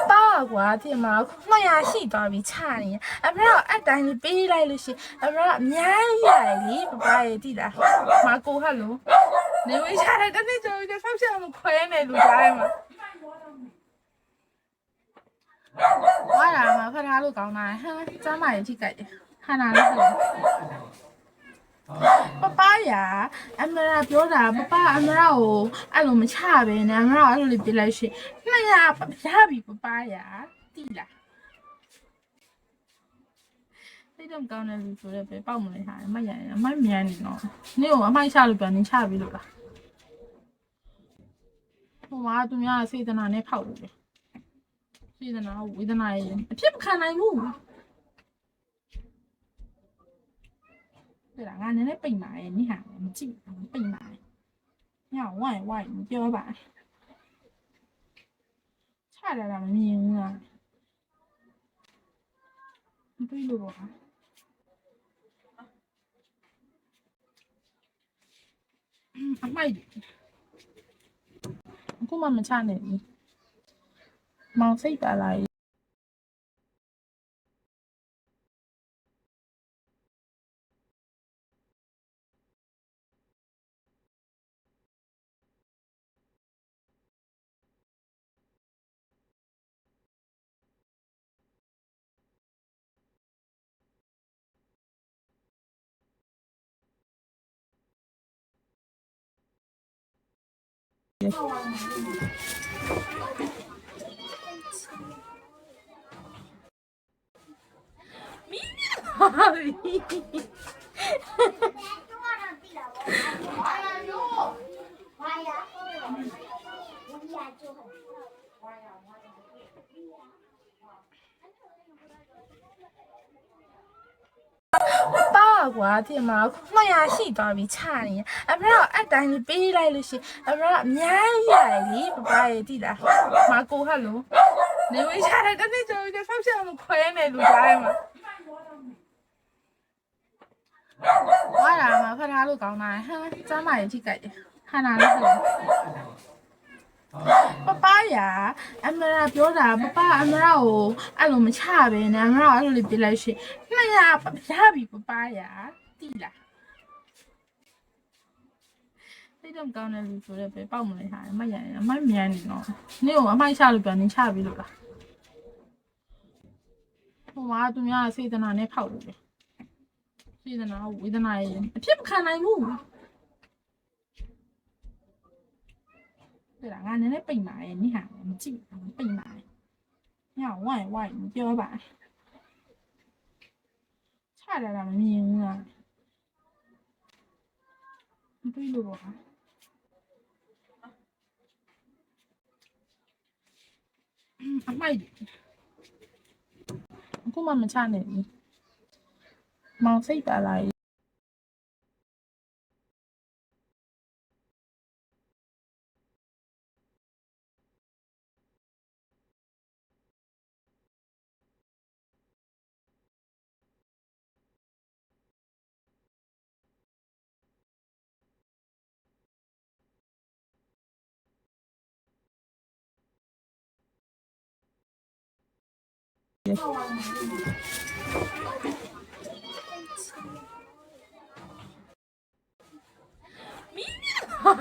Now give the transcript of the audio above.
爸我的妈，我也是多比差呢。啊，不然啊，但是背来了是，啊，不然面来哩，不把也地啦。妈过哈喽，你为啥来？但你就一个方向那么快呢？路家嘛。我啦嘛，快他路搞哪？哈，咱买也去改的，哈哪了？爸爸呀，俺们那表达爸爸，俺们那哦，俺们差呗呢，俺们那俺们别来说，那呀，爸爸比爸爸呀，地啦。စိတ်တော့ကောင်းတယ်လူဆိုတော့ပဲပေါက်မလဲဟာအမရရင်အမမြန်နေတော့နင့်ကိုအမိုက်ချလို့ပြန်နေချပြီလို့လားဟိုမှာသူများစေတနာနဲ့ဖောက်လို့ပဲစေတနာဝေဒနာရဲ့အဖြစ်မခံနိုင်ဘူးတဲ့ငါနည်းနည်းပိတ်ပါရဲ့နိဟာမကြည့်ပိတ်ပါညဝိုင်းဝိုင်းပြောပါချရတာမမြင်ဘူးလားမတွေ့လို့ပါအမိုက်အခုမှမချနိုင်ဘူးမောင်စိတ်ပါလာမင်းဟာ爸我的妈，我也是多比差呢。啊，不然啊，但是背来了是，啊，不然面来哩，不把也地啦。妈过哈喽，你为啥来？但你就一个方向那么快呢？路家嘛。我啦嘛，快他路搞哪？哈，咱买也去改的，哈哪了？爸爸呀，俺们那表达爸爸，俺们那哦，俺们差呗呢，俺们那俺们别来说，那呀，爸爸比爸爸呀，地啦。စိတ်တော့ကောင်းတယ်လူဆိုတော့ပဲပေါက်မလဲဟာအမရရင်အမမြန်နေတော့နင့်ကိုအမိုက်ချလို့ပြန်နေချပြီလို့လားဟိုမှာသူများစေတနာနဲ့ဖောက်လို့ပဲစေတနာဝေဒနာရဲ့အဖြစ်မခံနိုင်ဘူးတဲ့ငါနည်းနည်းပိတ်ပါရဲ့နိဟာမကြည့်ပိတ်ပါညဝိုင်းဝိုင်းပြောပါချရတာမမြင်ဘူးလားမတွေ့လို့ပါအမိုက်အခုမှမချနိုင်ဘူးမောင်စိတ်ပါလာမင်းဟာ